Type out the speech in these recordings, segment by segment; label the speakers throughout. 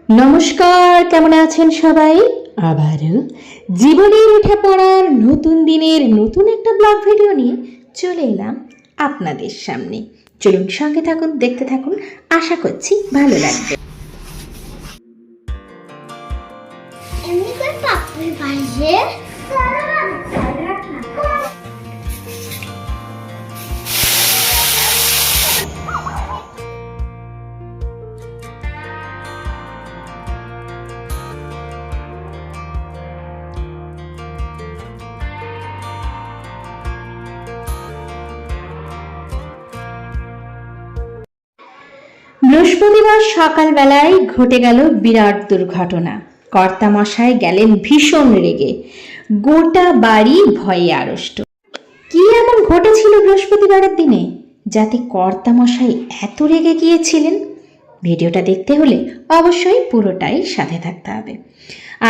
Speaker 1: নমস্কার, কেমন আছেন সবাই? আবারও জীবনের উঠে পড়ার নতুন দিনের নতুন একটা ব্লগ ভিডিও নিয়ে চলে এলাম আপনাদের সামনে। চলুন সঙ্গে থাকুন, দেখতে থাকুন, আশা করছি ভালো লাগবে। বৃহস্পতিবার সকালবেলায় ঘটে গেল বিরাট দুর্ঘটনা। কর্তামশাই গেলেন ভীষণ রেগে, গোটা বাড়ি ভয়ে আড়ষ্ট। কি এমন ঘটেছিল বৃহস্পতিবারের দিনে যাতে কর্তামশাই এত রেগে গিয়েছিলেন? ভিডিওটা দেখতে হলে অবশ্যই পুরোটাই সাথে থাকতে হবে।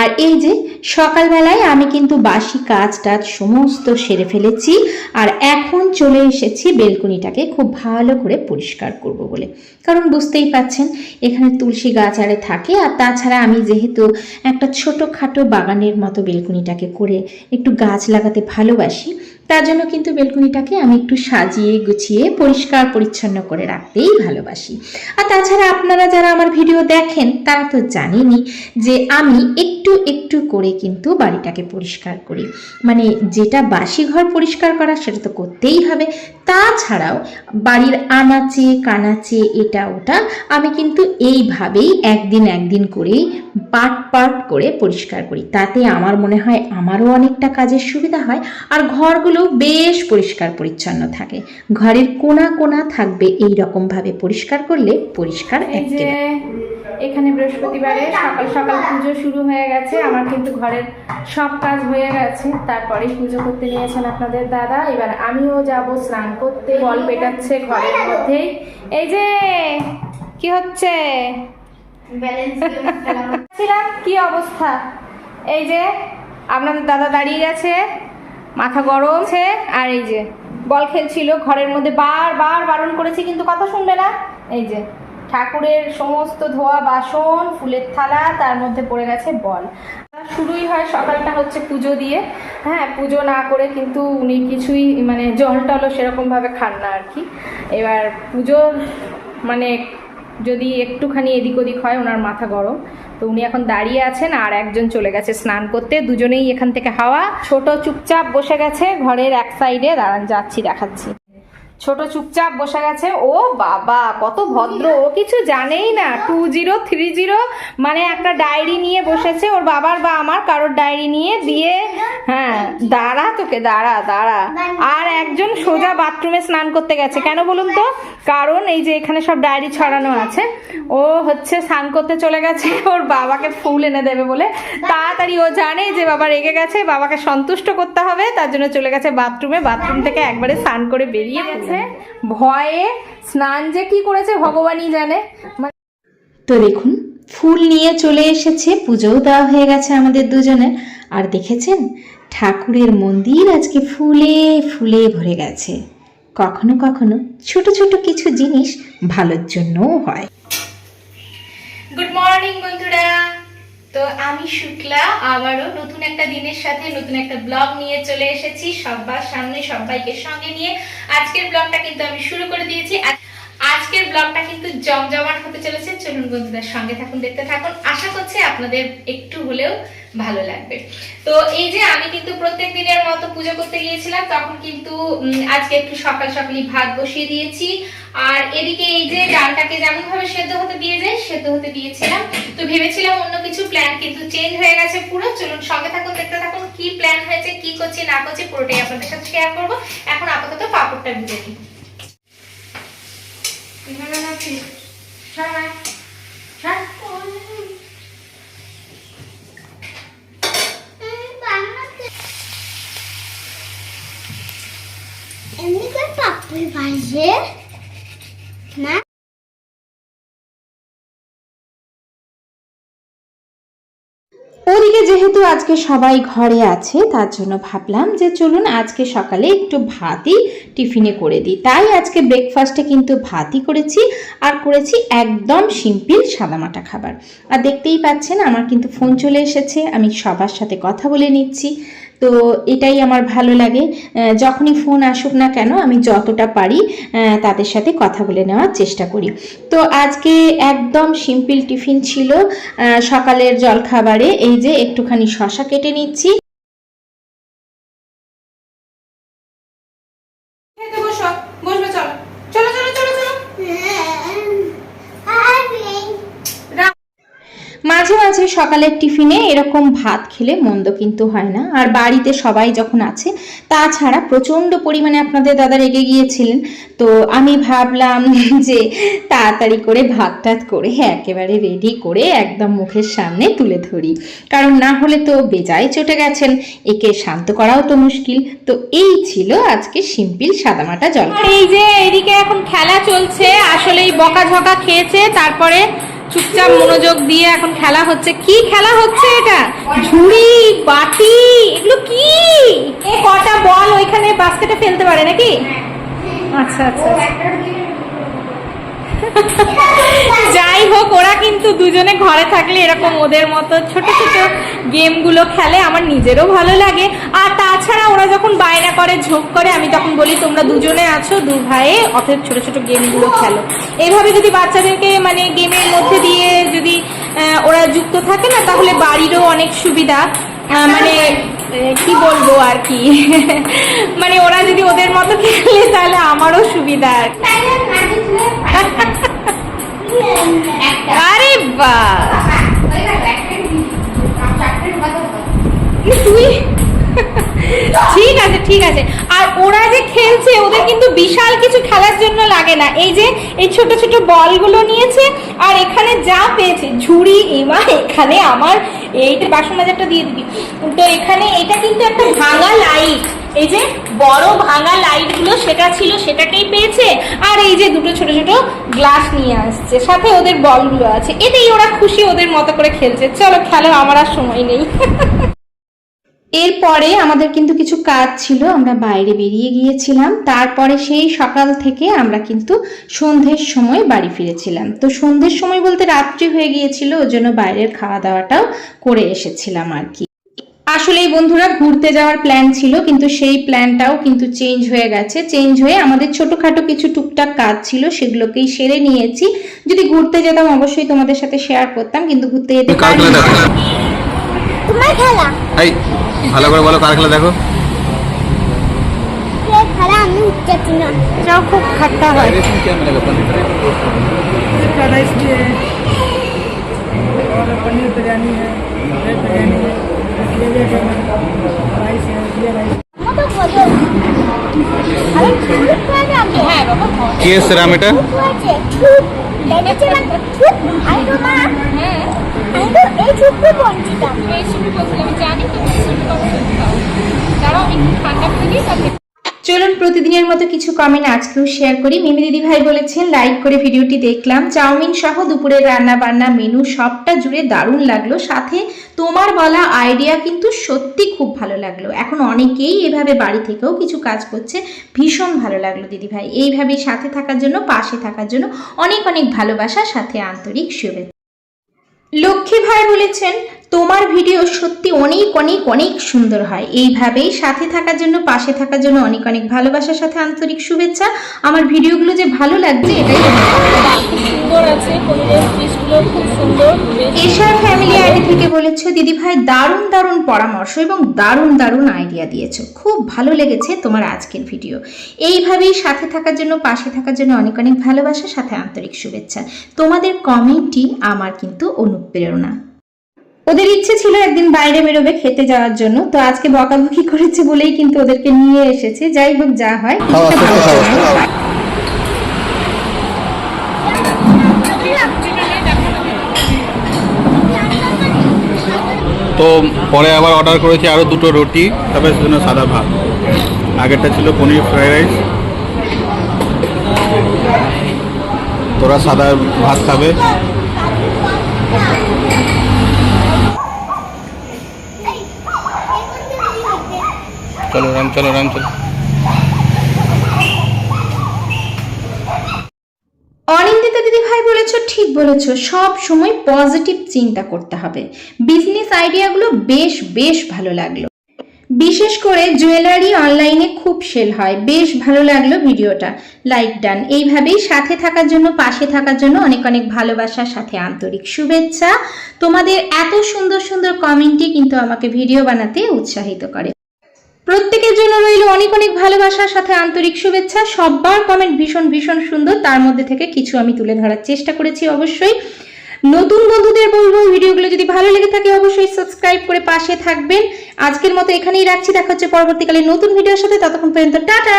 Speaker 1: আর এই যে সকালবেলায় আমি কিন্তু বাসি কাজ টাজ সমস্ত সেরে ফেলেছি, আর এখন চলে এসেছি বেলকনিটাকে খুব ভালো করে পরিষ্কার করব বলে। কারণ বুঝতেই পাচ্ছেন এখানে তুলসী গাছ আরে থাকে, আর তাছাড়া আমি যেহেতু একটা ছোটোখাটো বাগানের মতো বেলকনিটাকে করে একটু গাছ লাগাতে ভালোবাসি, তার জন্য কিন্তু বেলকনিটাকে আমি একটু সাজিয়ে গুছিয়ে পরিষ্কার পরিচ্ছন্ন করে রাখতেই ভালোবাসি। আর তাছাড়া আপনারা যারা আমার ভিডিও দেখেন তারা তো জানেনই যে আমি একটু একটু করে কিন্তু বাড়িটাকে পরিষ্কার করি। মানে যেটা বাসি ঘর পরিষ্কার করা সেটা তো করতেই হবে, তাছাড়াও বাড়ির আনাচে কানাচে এটা ওটা আমি কিন্তু এইভাবেই একদিন করেই পার্ট করে পরিষ্কার করি। তাতে আমার মনে হয় আমারও অনেকটা কাজের সুবিধা হয়, আর ঘরগুলো বেশ পরিষ্কার পরিচ্ছন্ন থাকে। ঘরের কোণা কোণা থাকবে এই রকম ভাবে পরিষ্কার করলে পরিষ্কার একেবারে।
Speaker 2: এখানে বৃহস্পতিবারে সকাল সকাল পুজো শুরু হয়ে গেছে। আমার কিন্তু ঘরের সব কাজ হয়ে গেছে, তারপরেই পুজো করতে নিয়েছেন আপনাদের দাদা। এবার আমিও যাব স্নান করতে। বল পেটাচ্ছে ঘরের মধ্যেই। এই যে কি হচ্ছে, কি অবস্থা? এই যে আপনাদের দাদা দাঁড়িয়ে গেছে, মাথা গরম আছে, আর এই যে বল খেলছিল ঘরের মধ্যে। বারবার বারণ করেছি কিন্তু কথা শুনবে না। এই যে ঠাকুরের সমস্ত ধোয়া বাসন, ফুলের থালা, তার মধ্যে পড়ে গেছে বল। শুরুই হয় সকালটা হচ্ছে পুজো দিয়ে। হ্যাঁ, পুজো না করে কিন্তু উনি কিছুই মানে জল টলও সেরকমভাবে খান না আর কি। এবার পুজো মানে যদি একটুখানি এদিক ওদিক হয় ওনার মাথা গরম। তো উনি এখন দাঁড়িয়ে আছেন, আর একজন চলে গেছে স্নান করতে। দুজনেই এখান থেকে হাওয়া। ছোট চুপচাপ বসে গেছে ঘরের এক সাইডে। দাঁড়ান যাচ্ছি, দেখাচ্ছি। ছোট চুপচাপ বসে গেছে। ও বাবা কত ভদ্র, ও কিছু জানেই না। 2030 মানে একটা ডায়েরি নিয়ে বসেছে, ওর বাবার বা আমার কারোর ডায়েরি নিয়ে দিয়ে। হ্যাঁ দাঁড়া, তোকে দাঁড়া। আর একজন সোজা বাথরুমে স্নান করতে গেছে। কেন বলুন তো? কারণ এই যে এখানে সব ডায়েরি ছড়ানো আছে, ও হচ্ছে স্নান করতে চলে গেছে ওর বাবাকে ফুল এনে দেবে বলে। তাড়াতাড়ি ও জানে যে বাবা রেগে গেছে, বাবাকে সন্তুষ্ট করতে হবে, তার জন্য চলে গেছে বাথরুমে। বাথরুম থেকে একবারে স্নান করে বেরিয়ে গেছে। ভয়ে স্নান যে কি করেছে ভগবানই জানে।
Speaker 1: তো দেখুন ফুল নিয়ে চলে এসেছে, পুজোও দেওয়া হয়ে গেছে আমাদের দুজনের। আর দেখেছেন ঠাকুরের মন্দির আজকে ফুলে ফুলে ভরে গেছে। কখনো কখনো ছোট ছোট কিছু জিনিস ভালোর জন্যও হয়।
Speaker 2: গুড মর্নিং বন্ধুরা। তো আমি শুক্লা আবারও নতুন একটা দিনের সাথে নতুন একটা ব্লগ নিয়ে চলে এসেছি সবার সামনে, সবাইকে সঙ্গে নিয়ে। আজকের ব্লগটা কিন্তু আমি শুরু করে দিয়েছি। আজকের ব্লগটা কিন্তু জমজমাট হতে চলেছে। চলুন বন্ধুদের সঙ্গে থাকুন, দেখতে থাকুন। আশা করছি আপনাদের একটু হলেও ভালো লাগবে। তো এই যে আমি কিন্তু প্রত্যেক দিনের মতো পুজো করতে গিয়েছিলাম, তখন কিন্তু আজকে একটু সকাল সকালই ভাত বসিয়ে দিয়েছি। আর এদিকে এই যে ডালটাকে যেমন ভাবে সেদ্ধ হতে দিয়েছিলাম। তো ভেবেছিলাম অন্য কিছু, প্ল্যান কিন্তু চেঞ্জ হয়ে গেছে পুরো। চলুন সঙ্গে থাকুন, দেখতে থাকুন কি প্ল্যান হয়েছে, কি করছি না করছি পুরোটাই আপনাদের সাথে শেয়ার করবো। এখন আপাতত পাপড়টা ভেজে দিই।
Speaker 1: ওদিকে যেহেতু যেহেতু আজকে সবাই ঘরে আছে তার জন্য ভাবলাম যে চলুন আজকে সকালে একটু ভাতই টিফিনে করে দিই। তাই আজকে ব্রেকফাস্টে কিন্তু ভাতই করেছি, আর করেছি একদম সিম্পল সাদামাটা খাবার। আর দেখতেই পাচ্ছেন আমার কিন্তু ফোন চলে এসেছে, আমি সবার সাথে কথা বলে নিচ্ছি। তো এটাই আমার ভালো লাগে, যখনই ফোন আসুক না কেন আমি যতটা পারি তাদের সাথে কথা বলে নেওয়ার চেষ্টা করি। তো আজকে একদম সিম্পল টিফিন ছিল সকালের জলখাবারে। এই যে একটুখানি শসা কেটে নিচ্ছি।
Speaker 2: বসবে, চলো চলো চলো চলো চলো।
Speaker 1: মাঝে মাঝে সকালের টিফিনে এরকম ভাত খেলে মন্দ কিন্তু হয় না। আর বাড়িতে সবাই যখন আছে, তাছাড়া প্রচণ্ড পরিমাণে আপনাদের দাদা রেগে গিয়েছিলেন, তো আমি ভাবলাম যে তাড়াতাড়ি করে ভাত টাত করে একেবারে রেডি করে একদম মুখের সামনে তুলে ধরি, কারণ না হলে তো বেজায় চটে গেছেন, একে শান্ত করাও তো মুশকিল। তো এই ছিল আজকে সিম্পল সাদামাটা জল।
Speaker 2: এই যে এদিকে এখন খেলা চলছে, আসলেই বকাঝকা খেয়েছে, তারপরে চুপচাপ মনোযোগ দিয়ে এখন খেলা হচ্ছে। কি খেলা হচ্ছে এটা? ঝুড়ি, বাটি, এগুলো কি? এ কটা বল ওইখানে বাস্কেটে ফেলতে পারে নাকি? আচ্ছা আচ্ছা, যাই হোক, ওরা কিন্তু দুজনে ঘরে থাকলে এরকম ওদের মতো ছোট ছোট গেমগুলো খেলে, আমার নিজেরও ভালো লাগে। আর তাছাড়া ওরা যখন বায়না করে, ঝোঁক করে, আমি তখন বলি তোমরা দুজনে আছো, দু ভাইয়ে, অতএব ছোট ছোট গেমগুলো খেলো। এইভাবে যদি বাচ্চাদেরকে মানে গেমের মধ্যে দিয়ে যদি ওরা যুক্ত থাকে না, তাহলে বাড়িরও অনেক সুবিধা। মানে কি বলবো আর কি, মানে ওরা যদি ওদের মতো খেলে তাহলে আমারও সুবিধা আর কি। আরে বাহ, ঠিক আছে ঠিক আছে। আর ওরা যে খেলছে, ওদের কিন্তু বিশাল কিছু খেলার জন্য লাগে না। এই যে এই ছোট ছোট বলগুলো নিয়েছে, আর এখানে যা পেয়েছে, ঝুড়ি, এমা এখানে আমার এইটা বাসন মাজারটা দিয়ে দিবি। তো এখানে এটা কিন্তু একটা ভাঙা লাইট, এই যে বড় ভাঙা লাইট গুলো সেটা ছিল, সেটাকেই পেয়েছে। আর এই যে দুটো ছোট ছোট গ্লাস নিয়ে আসছে, সাথে ওদের বলগুলো আছে, এতেই ওরা খুশি, ওদের মতো করে খেলছে। চলো খেলো, আমার আর সময় নেই।
Speaker 1: এরপরে আমাদের কিন্তু কিছু কাজ ছিল, আমরা বাইরে বেরিয়ে গিয়েছিলাম। তারপরে সেই সকাল থেকে আমরা কিন্তু সন্ধ্যের সময় বাড়ি ফিরেছিলাম। তো সন্ধ্যের সময় বলতে রাত্রি হয়ে গিয়েছিল, ওই জন্য বাইরের খাওয়া দাওয়াটাও করে এসেছিলাম আর কি। আসলে বন্ধুরা, ঘুরতে যাওয়ার প্ল্যান ছিল, কিন্তু সেই প্ল্যানটাও কিন্তু চেঞ্জ হয়ে গেছে। চেঞ্জ হয়ে আমাদের ছোটখাটো কিছু টুকটাক কাজ ছিল, সেগুলোকেই সেরে নিয়েছি। যদি ঘুরতে যেতাম অবশ্যই তোমাদের সাথে শেয়ার করতাম, কিন্তু ঘুরতে যেতে পারি।
Speaker 3: তোমার খেলা,
Speaker 4: এই ভালো করে বলো, কার খেলা দেখো?
Speaker 3: কে খেলা আমি উঠতে না,
Speaker 2: যাও, খুব খাট্টা হয়।
Speaker 5: राइस भी है और पनीर बिरयानी है, वेज बिरयानी है, राइस है, ये राइस।
Speaker 3: মতো বলো। আরে ছুট করে যাবে।
Speaker 2: হ্যাঁ বাবা,
Speaker 4: কি এসছে রাম এটা?
Speaker 3: হয়েছে ছুট লেগেছে না ছুট। আই তো মা,
Speaker 2: হ্যাঁ
Speaker 3: আমি তো এই ছুটতে বলছিলাম।
Speaker 2: এই শুরু বলছিলাম, আমি জানি তো শুরু করতে দাঁড়াও, একটু ঠান্ডা করে দিই তারপরে।
Speaker 1: চলুন প্রতিদিনের মতো কিছু কমেন্ট আজকেও শেয়ার করি। মিমি দিদি ভাই বলেছেন লাইক করে ভিডিওটি দেখলাম, চাউমিন সহ দুপুরের রান্না বান্না মেনু সবটা জুড়ে দারুণ লাগলো, সাথে তোমার বলা আইডিয়া কিন্তু সত্যি খুব ভালো লাগলো। এখন অনেকেই এভাবে বাড়ি থেকেও কিছু কাজ করছে, ভীষণ ভালো লাগলো দিদি ভাই। এইভাবেই সাথে থাকার জন্য, পাশে থাকার জন্য অনেক অনেক ভালোবাসা, সাথে আন্তরিক শুভেচ্ছা। লক্ষ্মী ভাই বলেছেন তোমার ভিডিও সত্যি অনেক অনেক অনেক সুন্দর হয়, এইভাবেই সাথে থাকার জন্য, পাশে থাকার জন্য অনেক অনেক ভালোবাসার সাথে আন্তরিক শুভেচ্ছা। আমার ভিডিওগুলো যে ভালো লাগছে এটাই
Speaker 2: সুন্দর আছে, পরিবেশ দৃশ্যগুলো খুব সুন্দর।
Speaker 1: এশার ফ্যামিলি আইডি থেকে বলেছো দিদি ভাই দারুণ দারুণ পরামর্শ এবং দারুণ দারুণ আইডিয়া দিয়েছো, খুব ভালো লেগেছে তোমার আজকের ভিডিও। এইভাবেই সাথে থাকার জন্য, পাশে থাকার জন্য অনেক অনেক ভালোবাসা, সাথে আন্তরিক শুভেচ্ছা। তোমাদের কমেন্টই আমার কিন্তু অনুপ্রেরণা। ওদের ইচ্ছে ছিল একদিন বাইরে বেরোবে খেতে যাওয়ার জন্য, তো আজকে বকাবকি করেছে বলেই কিন্তু ওদেরকে নিয়ে এসেছে। যাই হোক, যা হয়।
Speaker 4: তো পরে আবার অর্ডার করেছি আরও দুটো রুটি, তারপরে সেজন্য সাদা ভাত। আগেরটা ছিল পনির ফ্রাইড রাইস। তোরা সাদা ভাত খাবে? চলো রাম, চলো রাম, চলো।
Speaker 1: অনিন্দিতা দিদি ভাই বলেছো, ঠিক বলেছো, সব সময় পজিটিভ চিন্তা করতে হবে। বিজনেস আইডিয়াগুলো বেশ বেশ ভালো লাগলো, বিশেষ করে জুয়েলারি অনলাইনে খুব সেল হয়। বেশ ভালো লাগলো ভিডিওটা, লাইক ডান। এইভাবেই সাথে থাকার জন্য, পাশে থাকার জন্য অনেক অনেক ভালোবাসার সাথে আন্তরিক শুভেচ্ছা। তোমাদের এত সুন্দর সুন্দর কমেন্টই কিন্তু আমাকে ভিডিও বানাতে উৎসাহিত করে। প্রত্যেকের জন্য রইল অনেক অনেক ভালোবাসার সাথে আন্তরিক শুভেচ্ছা। সবার কমেন্ট ভীষণ ভীষণ সুন্দর, তার মধ্যে থেকে কিছু আমি তুলে ধরার চেষ্টা করেছি। অবশ্যই নতুন বন্ধুদের বলবো, ভিডিওগুলো যদি ভালো লেগে থাকে অবশ্যই সাবস্ক্রাইব করে পাশে থাকবেন। আজকের মতো এখানেই রাখছি, দেখা হচ্ছে পরবর্তীকালে নতুন ভিডিওর সাথে। ততক্ষণ পর্যন্ত টাটা।